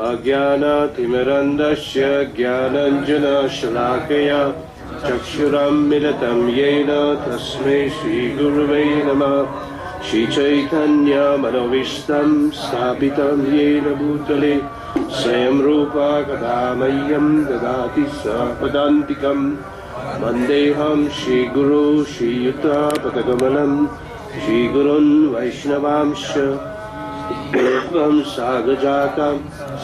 अज्ञानातिमिरन्धस्य ज्ञानाञ्जनशलाकया चक्षुरुन्मिलितं येन तस्मै श्रीगुरुवे नमः। श्रीचैतन्यमनोभीष्टं स्थापितं येन भूतले स्वयं रूपा कदा मह्यं ददाति स्वपदान्तिकं। वन्देऽहं श्रीगुरो श्रीयुतापदकमलं श्रीगुरुन् वैष्णवांश्च देवं सागजातं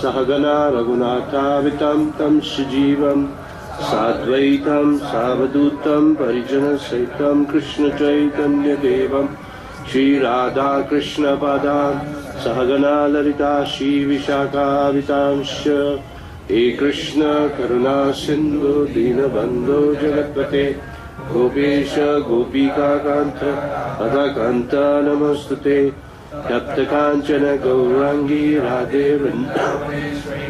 सहगना रघुनाथावितं तं सजीवं साद्वैतं सावधूतं परिजनसहितं कृष्णचैतन्यदेवं श्रीराधाकृष्णपादान् सहगना ललिता श्रीविशाखावितांश्च। हे कृष्ण करुणा सिन्धु दीनबन्धो जगत्पते गोपेश गोपिकान्त राधाकान्त नमोस्तुते। तप्तकाञ्चन गौरांगी राधे वृन्दावनेश्वरी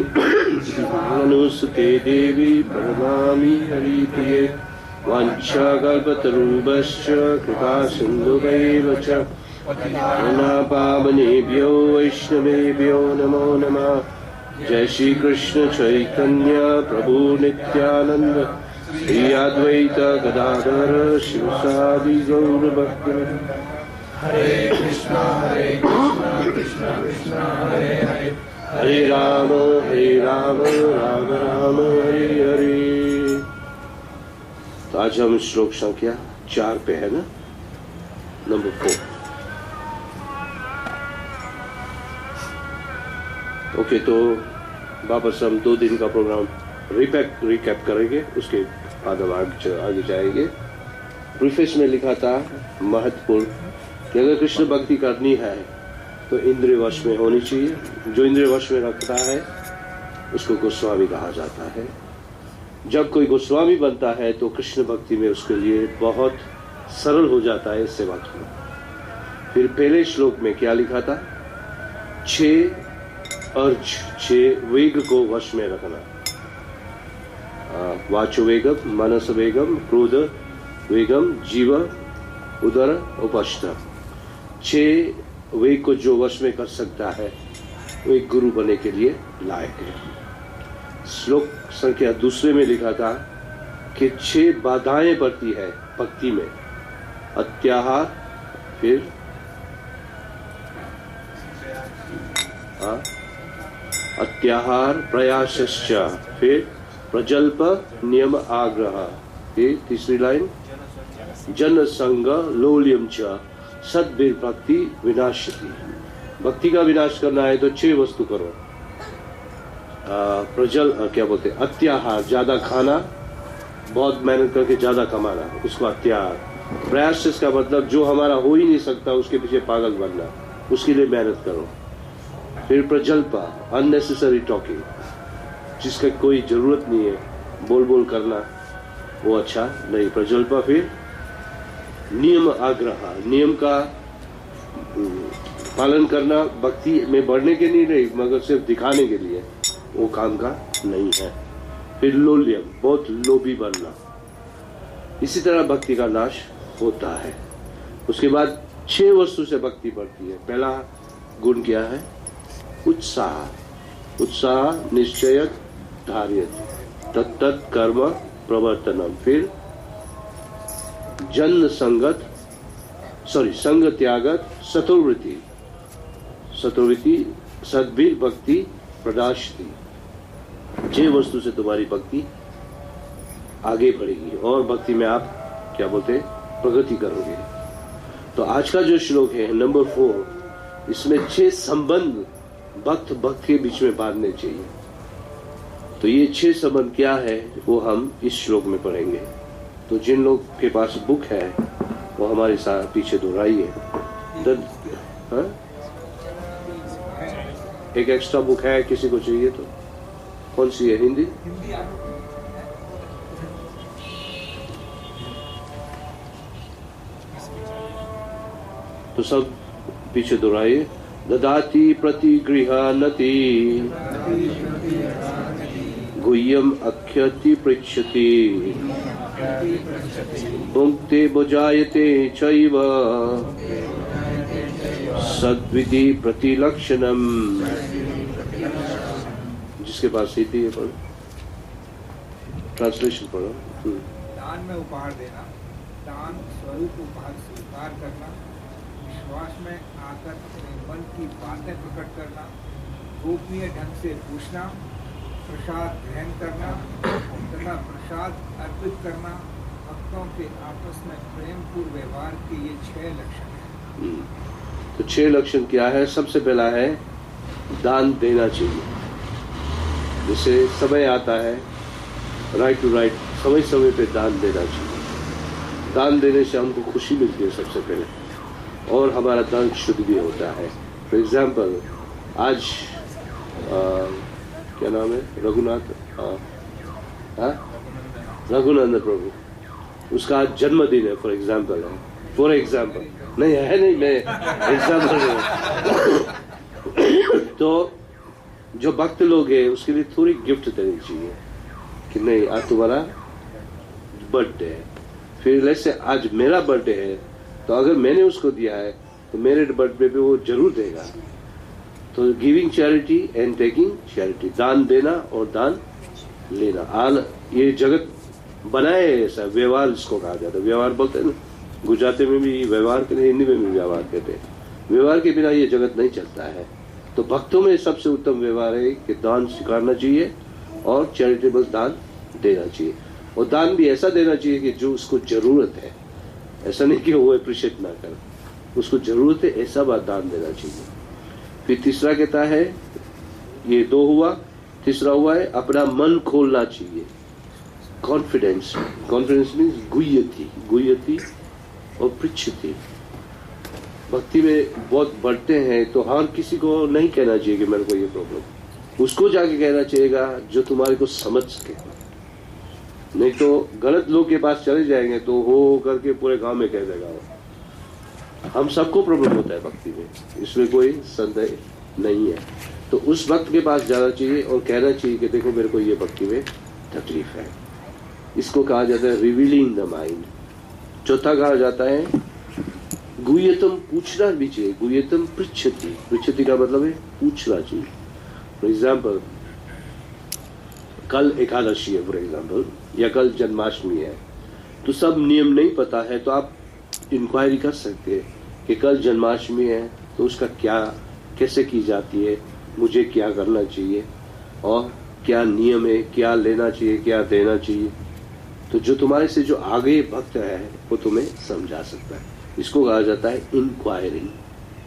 देवी प्रणमामि हरिप्रिये। वाञ्छाकल्पतरुभ्यश्च कृपा सिन्धुभैव च पावनेभ्यो वैष्णवेभ्यो नमो नमः। जय श्री कृष्ण चैतन्य प्रभु नित्यानंद श्री अद्वैत गदाधर शिवसादि गौर भक्तवृंद। हरे कृष्ण कृष्ण कृष्ण हरे हरे हरे राम राम राम हरे हरे। तो आज हम श्लोक संख्या 4 पे है ना, नंबर 4। ओके, तो वापस हम 2 दिन का प्रोग्राम रिकैप करेंगे, उसके बाद हम आगे जाएंगे। प्रीफेस में लिखा था महत्वपूर्ण कि अगर कृष्ण भक्ति करनी है तो इंद्रिय वश में होनी चाहिए। जो इंद्रिय वश में रखता है उसको गोस्वामी कहा जाता है। जब कोई गोस्वामी बनता है तो कृष्ण भक्ति में उसके लिए बहुत सरल हो जाता है सेवा करना। फिर पहले श्लोक में क्या लिखा था? 6 अर्ज, 6 वेग को वश में रखना। वाचो वेगम, मनस वेगम, क्रोध वेगम, जीव उदर उपस्थ। 6 वेग को जो वश में कर सकता है वो एक गुरु बनने के लिए लायक है। श्लोक संख्या 2 में लिखा था कि 6 बाधाएं पड़ती है भक्ति में। अत्याहार, फिर अत्याहार प्रयासश्च, फिर प्रजल्प नियम आग्रह, फिर तीसरी लाइन जन संग लोल्यम च सद्भिर भक्ति विनाशति। भक्ति का विनाश करना है तो 6 वस्तु करो। क्या बोलते हैं? अत्याहार, ज्यादा खाना, बहुत मेहनत करके ज्यादा कमाना, उसको अत्याहार। प्रयास इसका मतलब जो हमारा हो ही नहीं सकता उसके पीछे पागल बनना, उसके लिए मेहनत करो। फिर प्रजल्पा, अननेसेसरी टॉकिंग, जिसका कोई जरूरत नहीं है बोल बोल करना, वो अच्छा नहीं, प्रजल्पा। फिर नियम आग्रह, नियम का पालन करना भक्ति में बढ़ने के लिए नहीं मगर सिर्फ दिखाने के लिए, वो काम का नहीं है। फिर लोल्यम, बहुत लोभी बनना। इसी तरह भक्ति का नाश होता है। उसके बाद 6 वस्तु से भक्ति बढ़ती है। पहला गुण क्या है? उत्साह। उत्साह निश्चय धार्यत तत्त कर्म प्रवर्तनम। फिर जन संगत संग त्यागत सतुर्वृत्ति, सतुर्वृत्ति सद्भिर भक्ति प्रदाशति। 6 वस्तु से तुम्हारी भक्ति आगे बढ़ेगी और भक्ति में आप क्या बोलते हैं? प्रगति करोगे। तो आज का जो श्लोक है नंबर 4, इसमें 6 संबंध भक्त भक्त के बीच में बांधने चाहिए। तो ये 6 संबंध क्या है वो हम इस श्लोक में पढ़ेंगे। तो जिन लोग के पास बुक है वो हमारे साथ पीछे दोहराइए। एक एक्स्ट्रा बुक है, किसी को चाहिए तो? कौन सी है? हिंदी? तो सब पीछे दोहराइए। ददाति प्रतिगृहानति गुह्यम अख्यति पृच्छति भुङ्क्ते भुजायते चैव सद्विधि प्रतिलक्षणम्। जिसके पास हिंदी है पढ़ो, ट्रांसलेशन पढ़ो। दान में उपहार देना, दान स्वरूप उपहार स्वीकार करना, विश्वास में आकर अपने मन की बातें प्रकट करना, गोपनीय ढंग से पूछना, प्रसाद ग्रहण करना तथा प्रसाद अर्पित करना, भक्तों के आपस में प्रेमपूर्ण व्यवहार के ये 6 लक्षण हैं। तो 6 लक्षण क्या है? सबसे पहला है दान देना चाहिए। जैसे समय आता है, राइट टू राइट, समय समय पे दान देना चाहिए। दान देने से हमको खुशी मिलती है सबसे पहले, और हमारा दान शुद्ध भी होता है। फॉर एग्जाम्पल, आज क्या नाम है, रघुनंदन प्रभु, उसका आज जन्मदिन है। फॉर एग्जाम्पल नहीं है, नहीं, मैं एग्जाम्पल तो जो भक्त लोग हैं उसके लिए थोड़ी गिफ्ट देनी चाहिए कि नहीं, आज तुम्हारा बर्थडे है। फिर जैसे आज मेरा बर्थडे है, तो अगर मैंने उसको दिया है तो मेरे बर्थडे पे वो जरूर देगा। तो giving charity and taking charity, दान देना और दान लेना। ये जगत बनाए ऐसा व्यवहार, इसको कहा जाता है। व्यवहार बोलते हैं ना, गुजराती में भी व्यवहार के लिए, हिंदी में भी व्यवहार कहते हैं। व्यवहार के बिना ये जगत नहीं चलता है। तो भक्तों में सबसे उत्तम व्यवहार है कि दान स्वीकारना चाहिए और चैरिटेबल दान देना चाहिए। और दान भी ऐसा देना चाहिए कि जो उसको जरूरत है, ऐसा नहीं कि वो अप्रिशिएट ना कर, उसको जरूरत है ऐसा बात दान देना चाहिए। फिर तीसरा कहता है, ये 2 हुआ, तीसरा हुआ है अपना मन खोलना चाहिए। कॉन्फिडेंस मीन्स गुह्यति और पृच्छति। भक्ति में बहुत बढ़ते हैं तो हर किसी को नहीं कहना चाहिए कि मेरे को ये प्रॉब्लम, उसको जाके कहना चाहिएगा जो तुम्हारे को समझ सके। नहीं तो गलत लोग के पास चले जाएंगे तो हो करके पूरे गांव में कह देगा। हम सबको प्रॉब्लम होता है भक्ति में, इसमें कोई संदेह नहीं है। तो उस भक्त के पास जाना चाहिए और कहना चाहिए कि देखो मेरे को ये भक्ति में तकलीफ है। इसको कहा जाता है रिवीलिंग द माइंड। चौथा कहा जाता है गुह्यतम, पूछना भी चाहिए। गुह्यतम पृच्छति का मतलब है पूछना चाहिए। फॉर एग्जाम्पल, कल एकादशी है फॉर एग्जाम्पल, या कल जन्माष्टमी है, तो सब नियम नहीं पता है तो आप इंक्वायरी कर सकते हैं कि कल जन्माष्टमी है तो उसका क्या, कैसे की जाती है, मुझे क्या करना चाहिए और क्या नियम है, क्या लेना चाहिए, क्या देना चाहिए। तो जो तुम्हारे से जो आगे भक्त है वो तुम्हें समझा सकता है। इसको कहा जाता है इंक्वायरिंग,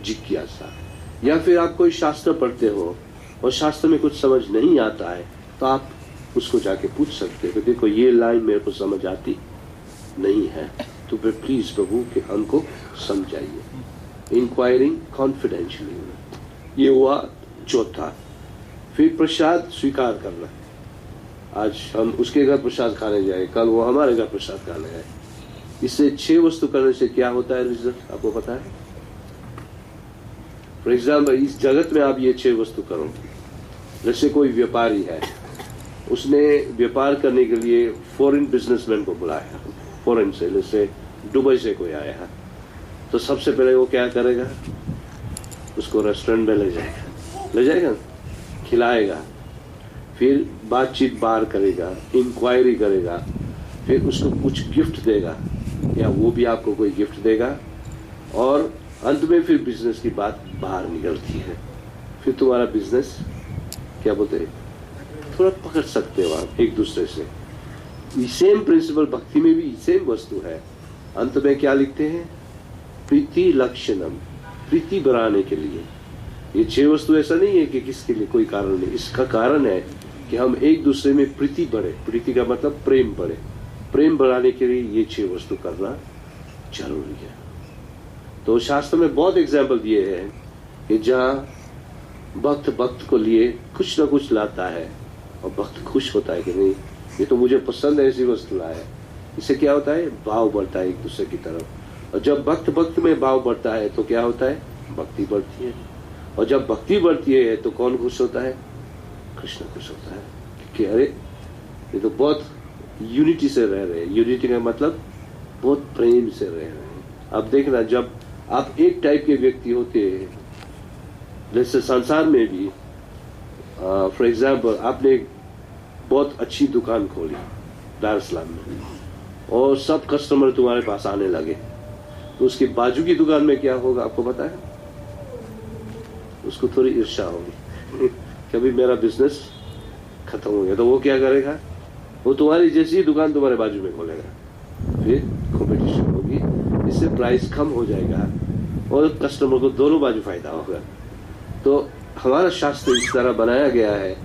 जिज्ञासा। या फिर आप कोई शास्त्र पढ़ते हो और शास्त्र में कुछ समझ नहीं आता है तो आप उसको जाके पूछ सकते हो, देखो ये लाइन मेरे को समझ आती नहीं है, तो फिर प्लीज प्रभु कि हमको समझाइए। इंक्वायरिंग कॉन्फिडेंशियली, ये हुआ चौथा। फिर प्रसाद स्वीकार करना। आज हम उसके घर प्रसाद खाने जाए, कल वो हमारे घर प्रसाद खाने जाए। इससे 6 वस्तु करने से क्या होता है रिजल्ट आपको पता है? फॉर एग्जाम्पल, इस जगत में आप ये 6 वस्तु करो। जैसे कोई व्यापारी है, उसने व्यापार करने के लिए फॉरेन बिजनेसमैन को बुलाया, फॉरेन से, जैसे दुबई से कोई आया है, तो सबसे पहले वो क्या करेगा? उसको रेस्टोरेंट में ले जाएगा, खिलाएगा, फिर बातचीत बाहर करेगा, इंक्वायरी करेगा, फिर उसको कुछ गिफ्ट देगा या वो भी आपको कोई गिफ्ट देगा, और अंत में फिर बिजनेस की बात बाहर निकलती है। फिर तुम्हारा बिजनेस क्या बोलते हैं, थोड़ा पकड़ सकते हो आप एक दूसरे से। सेम प्रिंसिपल भक्ति में भी सेम वस्तु है। अंत में क्या लिखते हैं? प्रीति लक्षणम, प्रीति बढ़ाने के लिए। ये 6 वस्तु ऐसा नहीं है कि किसके लिए कोई कारण नहीं, इसका कारण है कि हम एक दूसरे में प्रीति बढ़े। प्रीति का मतलब प्रेम बढ़े। प्रेम बढ़ाने के लिए ये 6 वस्तु करना जरूरी है। तो शास्त्र में बहुत एग्जाम्पल दिए हैं कि जहाँ भक्त को लिए कुछ ना कुछ लाता है और भक्त खुश होता है कि नहीं, ये तो मुझे पसंद है, ऐसी वस्तु लाया है। इससे क्या होता है? भाव बढ़ता है एक दूसरे की तरफ। और जब भक्त में भाव बढ़ता है तो क्या होता है? भक्ति बढ़ती है। और जब भक्ति बढ़ती है तो कौन खुश होता है? कृष्ण खुश होता है कि अरे ये तो बहुत यूनिटी से रह रहे हैं। यूनिटी का मतलब बहुत प्रेम से रह रहे हैं। अब देखना, जब आप एक टाइप के व्यक्ति होते हैं, जैसे संसार में भी फॉर एग्जाम्पल आपने एक बहुत अच्छी दुकान खोली दार इस्लाम में और सब कस्टमर तुम्हारे पास आने लगे, तो उसके बाजू की दुकान में क्या होगा आपको पता है? उसको थोड़ी ईर्ष्या होगी कभी मेरा बिजनेस खत्म हो गया, तो वो क्या करेगा? वो तुम्हारी जैसी दुकान तुम्हारे बाजू में खोलेगा, फिर कंपटीशन होगी, इससे प्राइस कम हो जाएगा और कस्टमर को दोनों बाजू फायदा होगा। तो हमारा शास्त्र इस तरह बनाया गया है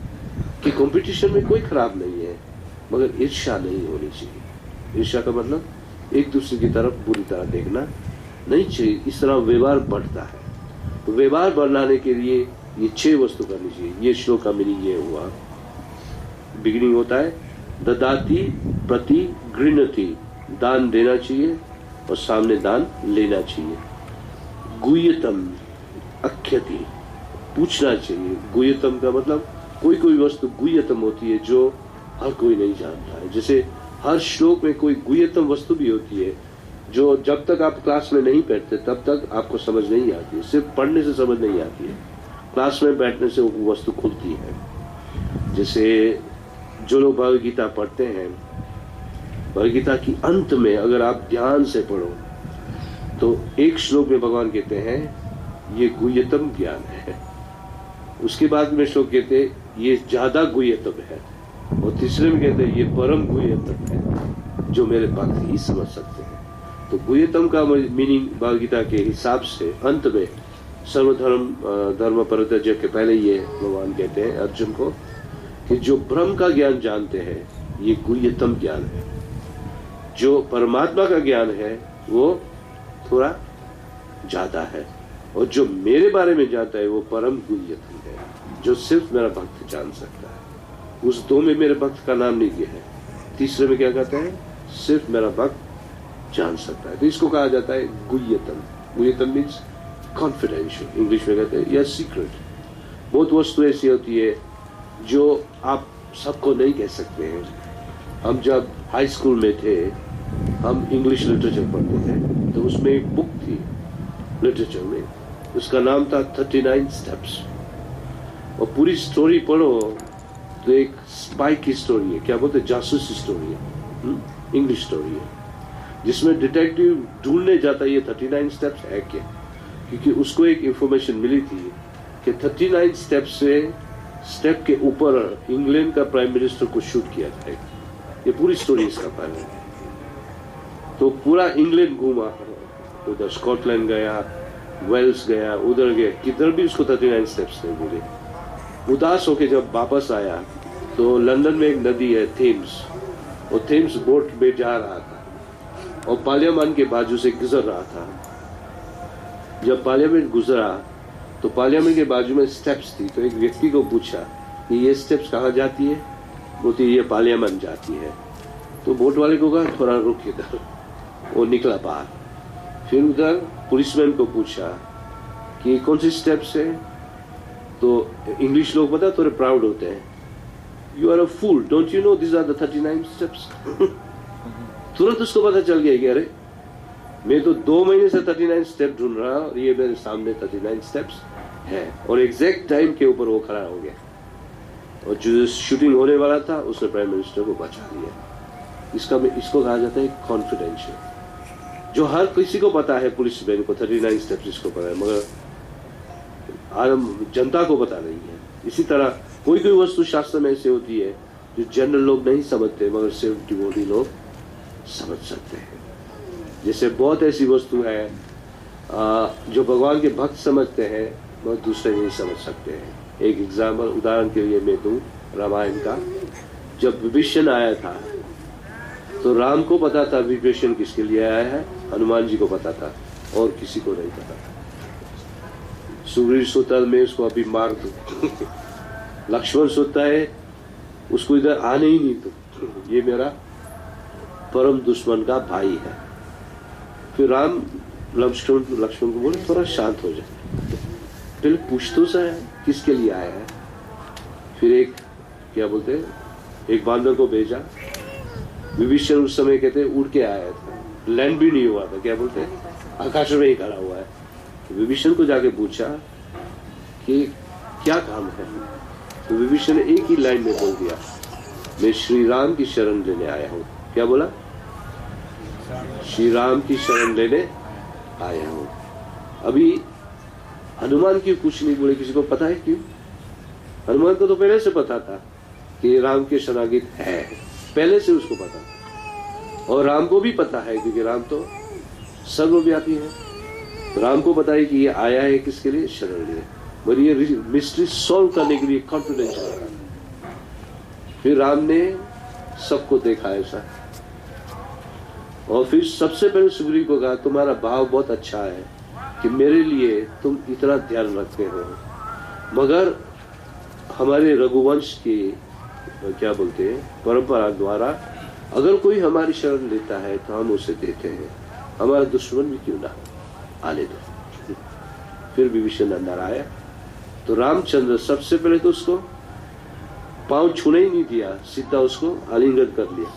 कि कंपटीशन में कोई खराब नहीं है, मगर ईर्ष्या नहीं होनी चाहिए। ईर्ष्या का मतलब एक दूसरे की तरफ बुरी तरह देखना नहीं चाहिए, इस तरह व्यवहार बढ़ता है। तो व्यवहार बढ़ाने के लिए ये 6 वस्तु करनी चाहिए। ये श्लोक का मीनिंग ये हुआ, बिगिनिंग होता है ददाति प्रति गृह्णति, दान देना चाहिए और सामने दान लेना चाहिए। गुह्यतम अख्यति, पूछना चाहिए। गुह्यतम का मतलब कोई कोई वस्तु गुह्यतम होती है जो हर कोई नहीं जानता है। जैसे हर श्लोक में कोई गुह्यतम वस्तु भी होती है जो जब तक आप क्लास में नहीं बैठते तब तक आपको समझ नहीं आती है, सिर्फ पढ़ने से समझ नहीं आती है, क्लास में बैठने से वो वस्तु खुलती है। जैसे जो लोग भगवद गीता पढ़ते हैं, भगवद गीता की अंत में अगर आप ध्यान से पढ़ो तो एक श्लोक में भगवान कहते हैं ये गुह्यतम ज्ञान है, उसके बाद में श्लोक कहते हैं ये ज्यादा गुह्यतम है, और तीसरे में कहते हैं ये परम गुह्यतम है जो मेरे भक्त ही समझ सकते हैं। तो गुह्यतम का मीनिंग भगवद गीता के हिसाब से अंत में सर्वधर्म धर्म परित्यज्य के पहले ये भगवान कहते हैं अर्जुन को कि जो ब्रह्म का ज्ञान जानते हैं ये गुह्यतम ज्ञान है, जो परमात्मा का ज्ञान है वो थोड़ा ज्यादा है, और जो मेरे बारे में जानता है वो परम गुह्यतम है जो सिर्फ मेरा भक्त जान सकता है। उस 2 में मेरे भक्त का नाम नहीं दिया है, तीसरे में क्या कहते हैं? सिर्फ मेरा भक्त जान सकता है। तो इसको कहा जाता है गुह्यतम। गुह्यतम मीन्स कॉन्फिडेंशियल, इंग्लिश में कहते हैं या सीक्रेट। बहुत वस्तु ऐसी होती है जो आप सबको नहीं कह सकते हैं। हम जब हाई स्कूल में थे हम इंग्लिश लिटरेचर पढ़ते थे, तो उसमें एक बुक थी लिटरेचर में, उसका नाम था 39 स्टेप्स, और पूरी स्टोरी पढ़ो तो एक स्पाई की स्टोरी है, क्या बोलते, जासूसी स्टोरी है, इंग्लिश स्टोरी है, जिसमें डिटेक्टिव ढूंढने जाता है ये 39 स्टेप्स है क्या, क्योंकि उसको एक इंफॉर्मेशन मिली थी कि 39 स्टेप्स से स्टेप के ऊपर इंग्लैंड का प्राइम मिनिस्टर को शूट किया जाएगा। ये पूरी स्टोरी इसका पहले, तो पूरा इंग्लैंड घूमा, उधर स्कॉटलैंड गया, वेल्स गया, उधर गया, किधर भी उसको 39 स्टेप्स नहीं मिले। उदास होके जब वापस आया तो लंदन में एक नदी है थेम्स, और थेम्स बोट में जा रहा था और पार्लियामेंट के बाजू से गुजर रहा था। जब पार्लियामेंट गुजरा तो पार्लियामेंट के बाजू में स्टेप्स थी, तो एक व्यक्ति को पूछा कि ये स्टेप्स कहाँ जाती है? बोलती ये पार्लियामेंट जाती है। तो बोट वाले को कहा थोड़ा रुक इधर, वो निकला बाहर। फिर उधर पुलिसमैन को पूछा कि कौन सी स्टेप्स है? तो इंग्लिश लोग पता थोड़े प्राउड होते हैं, you are a fool, don't you know this are the 39 steps. तुरंत उसको पता चल गया कि अरे मैं तो 2 महीने से 39 स्टेप ढूंढ रहा और ये मेरे सामने 39 स्टेप्स है, और एग्जैक्ट टाइम के ऊपर वो खड़ा हो गया, और जो शूटिंग होने वाला था उसने प्राइम मिनिस्टर को बचा लिया। इसको कहा जाता है कॉन्फिडेंशियल, जो हर किसी को पता है, पुलिस मैन को 39 स्टेप्स इसको पता है, मगर आम जनता को पता नहीं है। इसी तरह कोई कोई वस्तु शास्त्र में ऐसी होती है जो जनरल लोग नहीं समझते, मगर सिर्फ डिवोटी लोग समझ सकते हैं। जैसे बहुत ऐसी वस्तु है जो भगवान के भक्त समझते हैं मगर दूसरे नहीं समझ सकते हैं। एक एग्जाम्पल, उदाहरण के लिए मैं दूं रामायण का। जब विभीषण आया था तो राम को पता था विभीषण किसके लिए आया है, हनुमान जी को पता था, और किसी को नहीं पता था। सुग्रीव सोचता मैं उसको अभी मार दूं लक्ष्मण सोचता है उसको इधर आने ही नहीं दूं, ये मेरा परम दुश्मन का भाई है। फिर राम लक्ष्मण को बोले थोड़ा शांत हो जाए, पहले पूछ तो सा किसके लिए आया है। फिर एक क्या बोलते हैं, एक बांदर को भेजा। विभीषण उस समय कहते उड़ के आया था, लैंड भी नहीं हुआ था, क्या बोलते हैं आकाश में ही खड़ा हुआ है। विभीषण को जाके पूछा कि क्या काम है, तो विभीषण ने एक ही लाइन में बोल दिया, मैं श्री राम की शरण लेने आया हूँ। क्या बोला? श्री राम की शरण लेने आया हूँ। अभी हनुमान क्यों कुछ नहीं बोले? किसी को पता है क्यों? हनुमान को तो पहले से पता था कि राम के शरणागत है, पहले से उसको पता था। और राम को भी पता है क्योंकि राम तो सर्वव्यापी है। राम को पता है कि ये आया है किसके लिए? शरण लिए। और ये मिस्ट्री सॉल्व करने के लिए कॉन्फिडेंस रहा। फिर राम ने सबको देखा ऐसा, और फिर सबसे पहले सुग्रीव को कहा, तुम्हारा भाव बहुत अच्छा है कि मेरे लिए तुम इतना ध्यान रखते हो, मगर हमारे रघुवंश की क्या बोलते हैं परंपरा द्वारा अगर कोई हमारी शरण लेता है तो हम उसे देते हैं, हमारा दुश्मन भी क्यों ना आने दो। फिर विभीषण अंदर आया तो रामचंद्र सबसे पहले तो उसको पांव छूने ही नहीं दिया, सीधा उसको आलिंगन कर लिया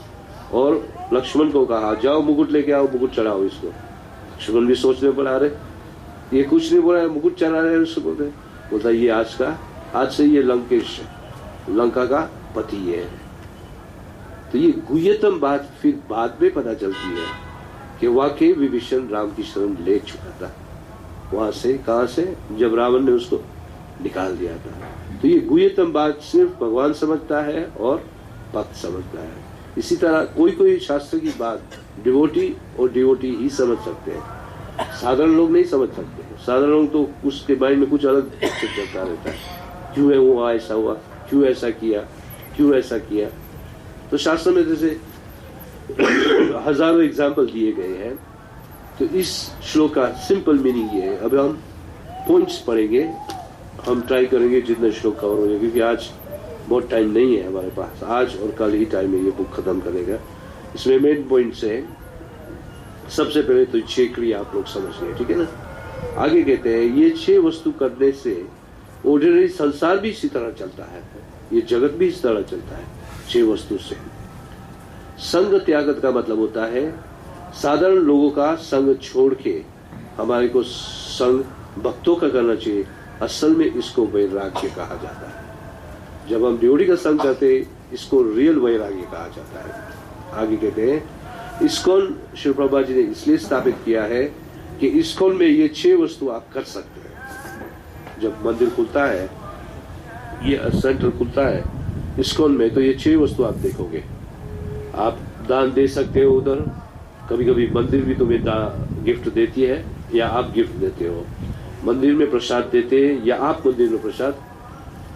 और लक्ष्मण को कहा, जाओ मुकुट लेके आओ, मुकुट चढ़ाओ इसको। लक्ष्मण भी सोचने पर आ रहे, ये कुछ नहीं बोला, मुकुट चढ़ा रहे उसको। बोलता ये आज से ये लंकेश, लंका का पति है। तो ये गुह्यतम बात फिर बाद में पता चलती है कि वाकई विभीषण राम की शरण ले चुका था। वहां से, कहां से? जब रावण ने उसको निकाल दिया था। तो ये गुह्यतम बात सिर्फ भगवान समझता है और भक्त समझता है। इसी तरह कोई कोई शास्त्र की बात डिवोटी और डिवोटी ही समझ सकते हैं, साधारण लोग नहीं समझ सकते। साधारण लोग तो उसके माइंड में कुछ अलग चलता रहता है, क्यों है वो ऐसा हुआ, क्यों ऐसा किया, क्यों ऐसा किया। तो शास्त्र में जैसे हजारों एग्जाम्पल दिए गए हैं। तो इस श्लोक का सिंपल मीनिंग ये है। अब हम पॉइंट्स पढ़ेंगे, हम ट्राई करेंगे जितने श्लोक कवर हो जाए, क्योंकि आज बहुत टाइम नहीं है हमारे पास। आज और कल ही टाइम है ये बुक खत्म करेगा। इसमें मेन पॉइंट्स है, सबसे पहले तो 6 क्रिया आप लोग समझ गए, ठीक है ना। आगे कहते हैं ये 6 वस्तु करने से ऑर्डिनरी संसार भी इसी तरह चलता है, ये जगत भी इस तरह चलता है 6 वस्तु से। संग त्यागत का मतलब होता है साधारण लोगों का संग छोड़ के हमारे को संग भक्तों का करना चाहिए। असल में इसको वैराग्य कहा जाता है। जब हम ड्यूटी का संग करते इसको रियल वैराग्य कहा जाता है। आगे कहते हैं इस्कॉन श्री प्रभुपा जी ने इसलिए स्थापित किया है कि इस्कॉन में ये 6 वस्तु आप कर सकते हैं। जब मंदिर खुलता है, ये सेंटर खुलता है इस्कॉन में, तो ये 6 वस्तु आप देखोगे। आप दान दे सकते हो उधर, कभी कभी मंदिर भी तुम्हें गिफ्ट देती है या आप गिफ्ट देते हो। मंदिर में प्रसाद देते हैं या आप मंदिर में प्रसाद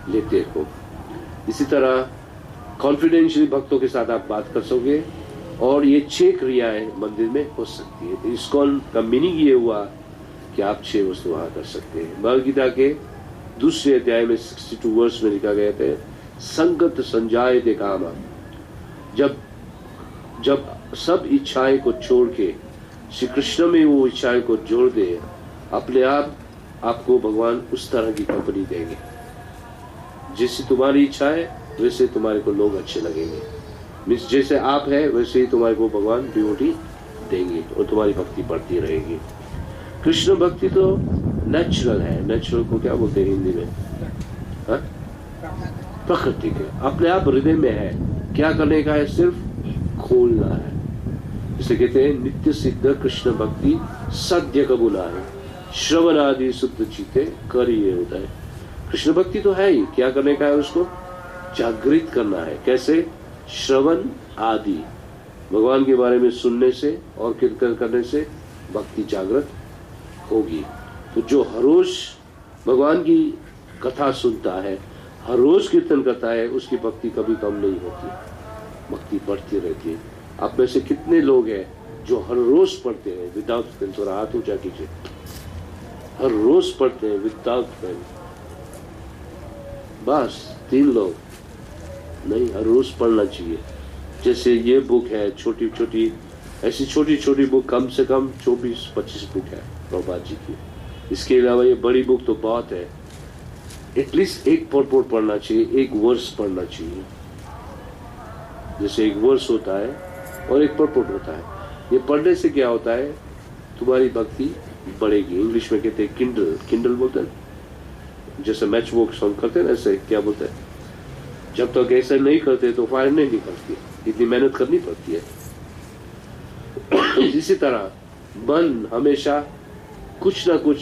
लेते हो। इसी तरह कॉन्फिडेंशियली भक्तों के साथ आप बात कर सकोगे, और ये 6 क्रियाएं मंदिर में हो सकती है। तो इस्कॉन का मीनिंग ये हुआ कि आप 6 वस्तु वहां कर सकते हैं। भगवद गीता के दूसरे अध्याय में 62 वर्ष में लिखा गया था, संगत संजायते कामा। जब सब इच्छाएं को छोड़ के श्री कृष्ण में वो इच्छाएं को जोड़ दे, अपने आप आपको भगवान उस तरह की कंपनी देंगे। जैसी तुम्हारी इच्छा है वैसे तुम्हारे को लोग अच्छे लगेंगे, मीन्स जैसे आप है वैसे ही तुम्हारे को भगवान डिवोटी देंगे और तुम्हारी भक्ति बढ़ती रहेगी। कृष्ण भक्ति तो नेचुरल है। नेचुरल को क्या बोलते हैं हिंदी में? प्राकृतिक है, अपने आप हृदय में है। क्या करने का है? सिर्फ खोलना है। इसे कहते हैं नित्य सिद्ध कृष्ण भक्ति सद्य कबूला है, श्रवण आदि शुद्ध चीते कर ये होता है। कृष्ण भक्ति तो है ही, क्या करने का है? उसको जागृत करना है। कैसे? श्रवण आदि, भगवान के बारे में सुनने से और कीर्तन करने से भक्ति जागृत होगी। तो जो हर रोज भगवान की कथा सुनता है, हर रोज कीर्तन करता है, उसकी भक्ति कभी कम नहीं होती, भक्ति बढ़ती रहती है। आप में से कितने लोग हैं जो हर रोज पढ़ते हैं विदाउट पेन? थोड़ा हाथ ऊंचा कीजिए। हर रोज पढ़ते हैं विदाउट पेन? बस 3 लोग नहीं, हर रोज पढ़ना चाहिए। जैसे ये बुक है छोटी छोटी, ऐसी छोटी छोटी बुक कम से कम 24-25 बुक है प्रभुपाद जी की। इसके अलावा ये बड़ी बुक तो बहुत है। एटलीस्ट एक परपोर्ट पढ़ना चाहिए, एक वर्स पढ़ना चाहिए। जैसे एक वर्स होता है और एक परपोर्ट होता है। ये पढ़ने से क्या होता है? तुम्हारी भक्ति बढ़ेगी। इंग्लिश में कहते हैं किंडल, किंडल बोलते हैं, जैसे मैच बुक्स हम करते हैं ऐसे क्या बोलते हैं, जब तक ऐसा नहीं करते तो फायर नहीं निकलती है, इतनी मेहनत करनी पड़ती है। इसी तरह मन हमेशा कुछ ना कुछ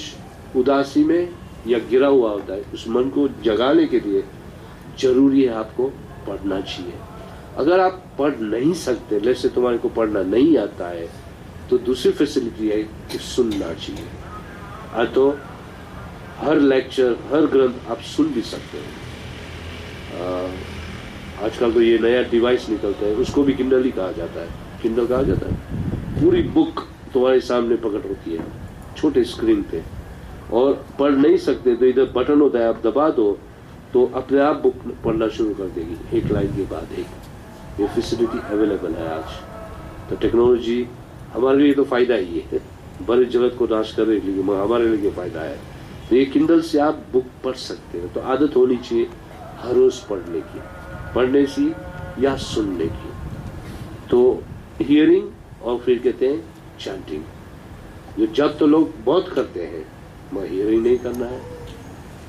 उदासी में या गिरा हुआ होता है। उस मन को जगाने के लिए जरूरी है आपको पढ़ना चाहिए। अगर आप पढ़ नहीं सकते, जैसे तुम्हारे को पढ़ना नहीं आता है, तो दूसरी फैसिलिटी है कि सुनना चाहिए। तो हर लेक्चर, हर ग्रंथ आप सुन भी सकते हैं। आजकल तो ये नया डिवाइस निकलता है, उसको भी किंडल ही कहा जाता है, किंडल कहा जाता है। पूरी बुक तुम्हारे सामने प्रकट होती है छोटे स्क्रीन पे, और पढ़ नहीं सकते तो इधर बटन होता है, आप दबा दो तो अपने आप बुक पढ़ना शुरू कर देगी, एक लाइन के बाद एक। ये फैसिलिटी अवेलेबल है आज। तो टेक्नोलॉजी हमारे लिए तो फायदा ही है, बड़े जगत को नाश करने के लिए हमारे लिए फायदा है। तो ये किंडल से आप बुक पढ़ सकते हैं। तो आदत होनी चाहिए हर रोज पढ़ने की या सुनने की। तो हियरिंग और फिर कहते हैं चैंटिंग। जो जब तो लोग बहुत करते हैं, मगर हियरिंग नहीं करना है।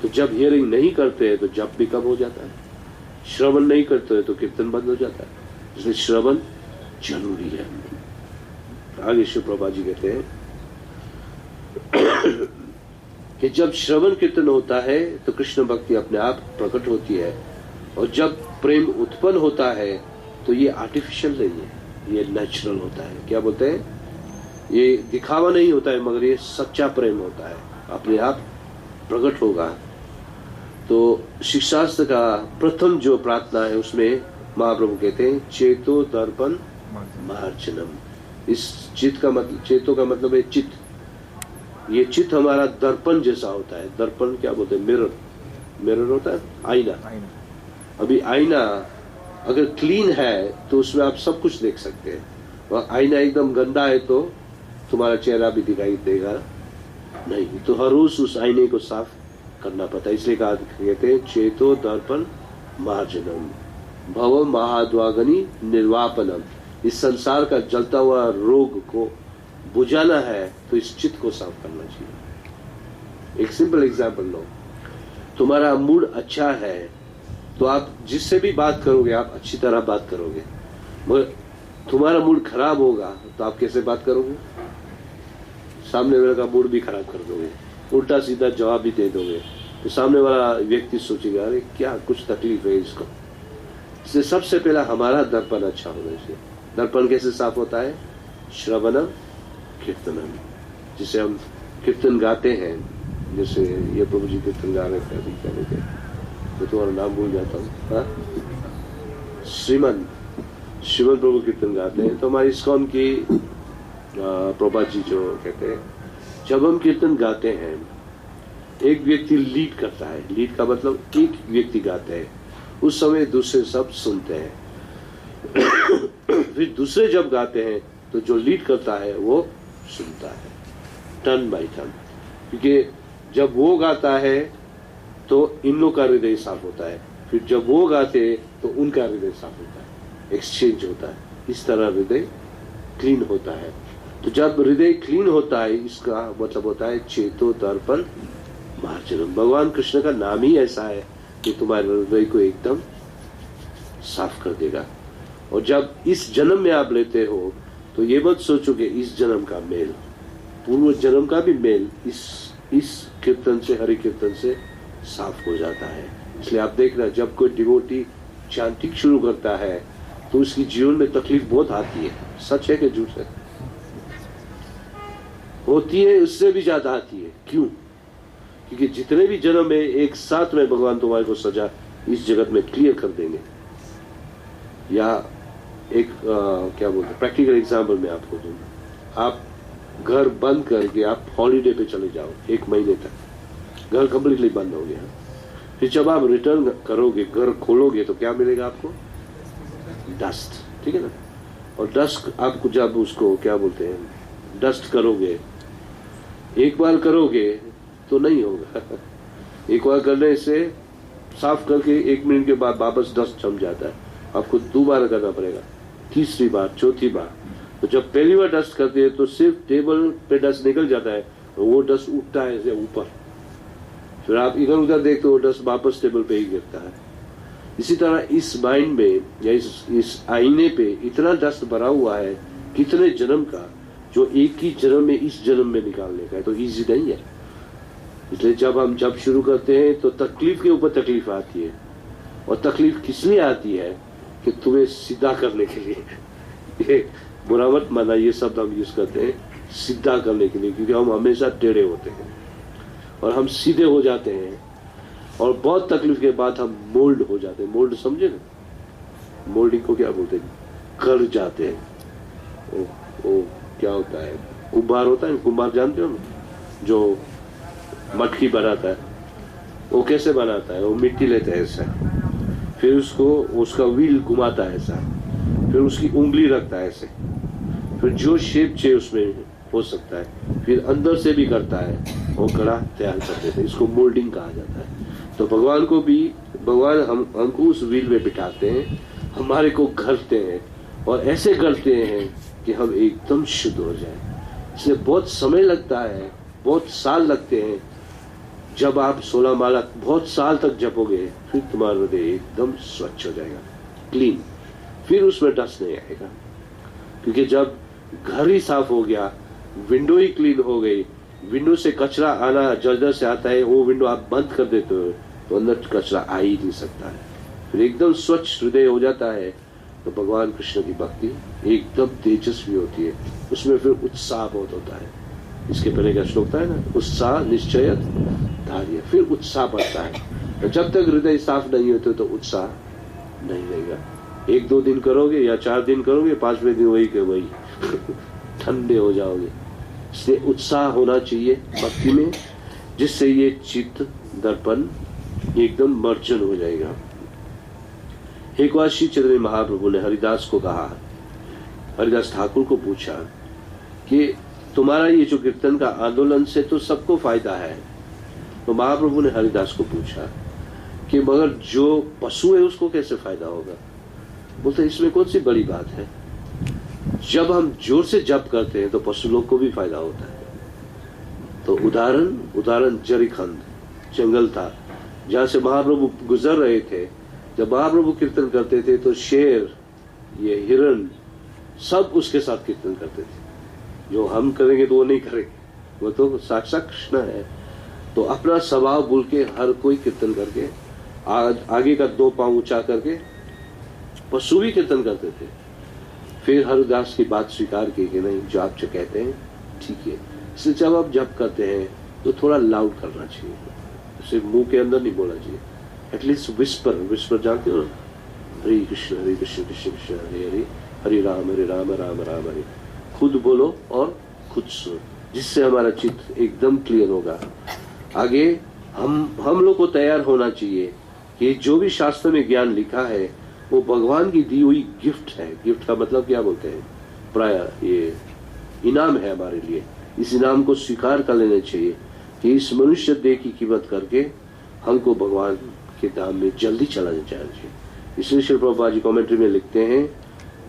तो जब हियरिंग नहीं करते हैं तो जब भी कम हो जाता है। श्रवण नहीं करते हैं तो कीर्तन बंद हो जाता है। इसलिए श्रवण जरूरी है। आगे शिव प्रभा जी कहते हैं कि जब श्रवण कीर्तन होता है तो कृष्ण भक्ति अपने आप प्रकट होती है। और जब प्रेम उत्पन्न होता है तो ये आर्टिफिशियल नहीं है, ये नेचुरल होता है। क्या बोलते हैं? ये दिखावा नहीं होता है, मगर ये सच्चा प्रेम होता है, अपने आप प्रकट होगा। तो शिक्षास्त्र का प्रथम जो प्रार्थना है उसमें महाप्रभु कहते हैं चेतो दर्पण मार्जनम। इस चित्त का मतलब, चेतो का मतलब है चित्त। ये चित्त हमारा दर्पण जैसा होता है। दर्पण क्या बोलते हैं? मिरर। मिरर होता है आईना। अभी आईना अगर क्लीन है तो उसमें आप सब कुछ देख सकते हैं, और आईना एकदम गंदा है तो तुम्हारा चेहरा भी दिखाई देगा नहीं। तो हर रोज उस आईने को साफ करना पड़ता है। इसलिए कहा कहते हैं चेतो दर्पण मार्जनम भव महाद्वागनी निर्वापनम। इस संसार का जलता हुआ रोग को बुझाना है तो इस चित्त को साफ करना चाहिए। एक सिंपल एग्जांपल लो, तुम्हारा मूड अच्छा है तो आप जिससे भी बात करोगे आप अच्छी तरह बात करोगे, मगर तुम्हारा मूड खराब होगा तो आप कैसे बात करोगे? सामने वाले का मूड भी खराब कर दोगे, उल्टा सीधा जवाब भी दे दोगे, तो सामने वाला व्यक्ति सोचेगा अरे क्या कुछ तकलीफ है इसको। इसलिए सबसे पहला हमारा दर्पण अच्छा होना चाहिए। दर्पण कैसे साफ होता है? श्रवणम कीर्तनम। जिसे हम कीर्तन गाते हैं, जैसे ये प्रभु जी कीर्तन गा रहे थे अभी, क्या बोलते हैं तो तुम्हारा नाम भूल जाता हूँ, श्रीमन प्रभु कीर्तन गाते हैं। तो हमारी इस्कॉन की प्रभा जी जो कहते हैं जब हम कीर्तन गाते हैं एक व्यक्ति लीड करता है। लीड का मतलब एक व्यक्ति गाते हैं, उस समय दूसरे सब सुनते हैं। फिर दूसरे जब गाते हैं तो जो लीड करता है वो सुनता है, टर्न बाय टर्न। क्योंकि जब वो गाता है तो इन लोग का हृदय साफ होता है, फिर जब वो गाते हैं तो उनका हृदय साफ होता है, एक्सचेंज होता है। इस तरह हृदय क्लीन होता है। तो जब हृदय क्लीन होता है इसका मतलब होता है चेतो दर्पण मार्जनम। भगवान कृष्ण का नाम ही ऐसा है कि तुम्हारे हृदय को एकदम साफ कर देगा। और जब इस जन्म में आप लेते हो तो ये मत सोचो कि इस जन्म का मेल, पूर्व जन्म का भी मेल इस कीर्तन से, हरि कीर्तन से साफ हो जाता है। इसलिए आप देखना जब कोई डिवोटी चैंटिंग शुरू करता है तो उसकी जीवन में तकलीफ बहुत आती है। सच है कि झूठ है? होती है, उससे भी ज्यादा आती है। क्यों? क्योंकि जितने भी जन्म है एक साथ में भगवान तुम्हारे को सजा इस जगत में क्लियर कर देंगे। या एक क्या बोलते हैं, प्रैक्टिकल एग्जाम्पल मैं आपको दूंगा। आप घर बंद करके आप हॉलीडे पे चले जाओ, 1 महीने तक घर कंप्लीटली बंद हो गया। फिर जब आप रिटर्न करोगे, घर खोलोगे तो क्या मिलेगा आपको? डस्ट, ठीक है ना। और डस्ट आपको जब उसको क्या बोलते हैं, डस्ट करोगे, एक बार करोगे तो नहीं होगा। एक बार करने से साफ करके 1 मिनट के बाद वापस डस्ट जम जाता है, आपको दोबारा करना पड़ेगा, तीसरी बार, चौथी बार। तो जब पहली बार डस्ट करते हैं तो सिर्फ टेबल पे डस्ट निकल जाता है, वो डस्ट उठता है ऊपर, फिर आप इधर उधर देखते हो डस्ट वापस टेबल पे ही गिरता है। इसी तरह इस माइंड में या इस आईने पे इतना डस्ट भरा हुआ है कितने जन्म का, जो एक ही जन्म में इस जन्म में निकालने का है, तो इजी नहीं है। इसलिए जब हम शुरू करते हैं तो तकलीफ के ऊपर तकलीफ आती है, और तकलीफ किस लिए आती है कि तुम्हें सीधा करने के लिए। ये बुरा मत माना, ये शब्द हम यूज करते हैं सीधा करने के लिए, क्योंकि हम हमेशा टेढ़े होते हैं और हम सीधे हो जाते हैं, और बहुत तकलीफ के बाद हम मोल्ड हो जाते हैं। मोल्ड समझे ना, मोल्डिंग को क्या बोलते हैं, कर जाते हैं। वो क्या होता है, कुम्हार होता है, कुम्हार जानते हो ना, जो मटकी बनाता है, वो कैसे बनाता है, वो मिट्टी लेता है ऐसा, फिर उसका व्हील घुमाता है ऐसा, फिर उसकी उंगली रखता है ऐसे, फिर जो शेप चाहिए उसमें हो सकता है, फिर अंदर से भी करता है, वो कड़ा तैयार कर देते हैं। इसको मोल्डिंग कहा जाता है। तो भगवान को भी, भगवान हमको उस व्हील में बिठाते हैं, हमारे को घरते हैं, और ऐसे करते हैं कि हम एकदम शुद्ध हो जाए। इसलिए बहुत समय लगता है, बहुत साल लगते हैं। जब आप 16 माला बहुत साल तक जपोगे, फिर तुम्हारा हृदय एकदम स्वच्छ हो जाएगा, क्लीन, फिर उसमें डस्ट नहीं आएगा। क्योंकि जब घर ही साफ हो गया, विंडो ही क्लीन हो गई, विंडो से कचरा आना जल्द से आता है, वो विंडो आप बंद कर देते हो तो अंदर कचरा आ ही नहीं सकता है, फिर एकदम स्वच्छ हृदय हो जाता है। तो भगवान कृष्ण की भक्ति एकदम तेजस्वी होती है, उसमें फिर उत्साह बहुत होता है। इसके पहले का श्लोक था ना, उत्साह निश्चय धार्य, फिर उत्साह बढ़ता है। तो जब तक हृदय साफ नहीं होते तो उत्साह नहीं रहेगा। 1-2 दिन करोगे या 4 दिन करोगे, 5वें दिन वही के वही ठंडे हो जाओगे। इसलिए उत्साह होना चाहिए भक्ति में, जिससे ये चित्त दर्पण एकदम मर्जन हो जाएगा। एक बार श्री चैतन्य महाप्रभु ने हरिदास को कहा, हरिदास ठाकुर को पूछा कि तुम्हारा ये जो कीर्तन का आंदोलन से तो सबको फायदा है। तो महाप्रभु ने हरिदास को पूछा कि मगर जो पशु है उसको कैसे फायदा होगा। बोलते इसमें कौन सी बड़ी बात है, जब हम जोर से जप करते हैं तो पशु लोग को भी फायदा होता है। तो उदाहरण जरीखंड जंगल था जहां से महाप्रभु गुजर रहे थे। जब महाप्रभु कीर्तन करते थे तो शेर, ये हिरण, सब उसके साथ कीर्तन करते थे। जो हम करेंगे तो वो नहीं करेंगे, वो तो साक्षात कृष्ण है। तो अपना स्वभाव भूल के हर कोई कीर्तन करके आगे का 2 पांव ऊंचा करके पशु भी कीर्तन करते थे। फिर हरिदास की बात स्वीकार की कि नहीं, जो आप जो कहते हैं ठीक है। इसलिए जब आप जप करते हैं तो थोड़ा लाउड करना चाहिए, सिर्फ मुंह के अंदर नहीं बोलना चाहिए। एटलीस्ट विस्पर जानते हो ना, हरे कृष्ण कृष्ण कृष्ण हरे हरे, हरे राम राम राम हरे। खुद बोलो और खुद सुनो, जिससे हमारा चित्त एकदम क्लियर होगा। आगे हम लोग को तैयार होना चाहिए कि जो भी शास्त्र में ज्ञान लिखा है वो भगवान की दी हुई गिफ्ट है। गिफ्ट का मतलब क्या बोलते हैं, प्राय ये इनाम है हमारे लिए। इस इनाम को स्वीकार कर लेना चाहिए कि इस मनुष्य देह की कीमत करके हमको भगवान के धाम में जल्दी चला जाना चाहिए। इसलिए श्री प्रभुपाद जी कमेंट्री में लिखते हैं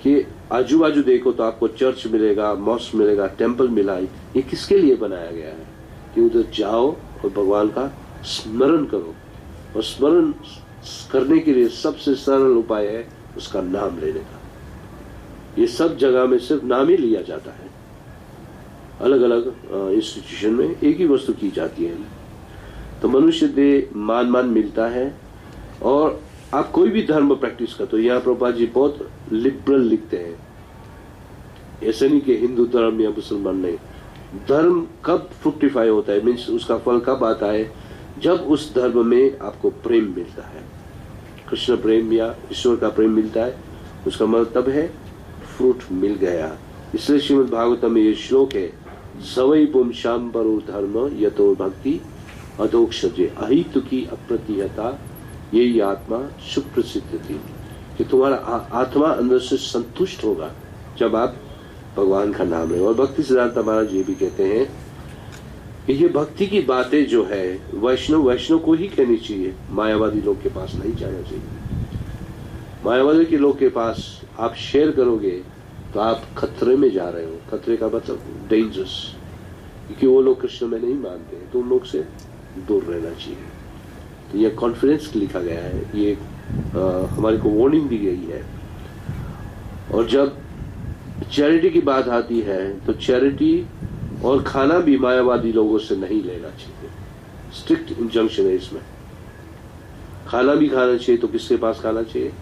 कि आजू बाजू देखो तो आपको चर्च मिलेगा, मॉस्क मिलेगा, टेम्पल मिला। ये किसके लिए बनाया गया है कि उधर जाओ और भगवान का स्मरण करो। और स्मरण करने के लिए सबसे सरल उपाय है उसका नाम लेने का। ये सब जगह में सिर्फ नाम ही लिया जाता है। अलग अलग इंस्टीट्यूशन में एक ही वस्तु की जाती है। तो मनुष्य देह मान मिलता है। और आप कोई भी धर्म प्रैक्टिस करते हो, यहाँ प्रभुपाद जी बहुत लिबरल लिखते हैं, ऐसे नहीं कि हिंदू धर्म या मुसलमान नहीं। धर्म कब फ्रुक्टिफाई होता है, मीन्स उसका फल कब आता है, जब उस धर्म में आपको प्रेम मिलता है, कृष्ण प्रेम या ईश्वर का प्रेम मिलता है, उसका मतलब है फ्रूट मिल गया। इसलिए श्रीमद् भागवतम में ये श्लोक है, सवै पुंसाम परो धर्म यतो भक्ति अधोक्षजे अहितु की अप्रतिहता यही आत्मा सुप्रसिद्ध थी। कि तुम्हारा आत्मा अंदर से संतुष्ट होगा जब आप भगवान का नाम लें। और भक्ति सिद्धांत महाराज जी भी कहते हैं कि ये भक्ति की बातें जो है वैष्णव को ही कहनी चाहिए, मायावादी लोग के पास नहीं जाना चाहिए। मायावादी के लोग के पास आप शेयर करोगे तो आप खतरे में जा रहे हो। खतरे का मतलब डेंजरस, क्योंकि वो लोग कृष्ण में नहीं मानते, तो उन लोग से दूर रहना चाहिए। तो यह कॉन्फिडेंस लिखा गया है, ये हमारे को वार्निंग दी गई है। और जब चैरिटी की बात आती है तो चैरिटी और खाना भी मायावादी लोगों से नहीं लेना चाहिए। स्ट्रिक्ट इंजंक्शन है इसमें। खाना भी खाना चाहिए तो किसके पास खाना चाहिए?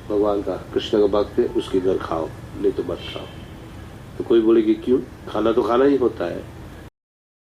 भगवान का, कृष्ण का भक्त है उसके घर खाओ, नहीं तो मत खाओ। तो कोई बोलेगी क्यों? खाना तो खाना ही होता है।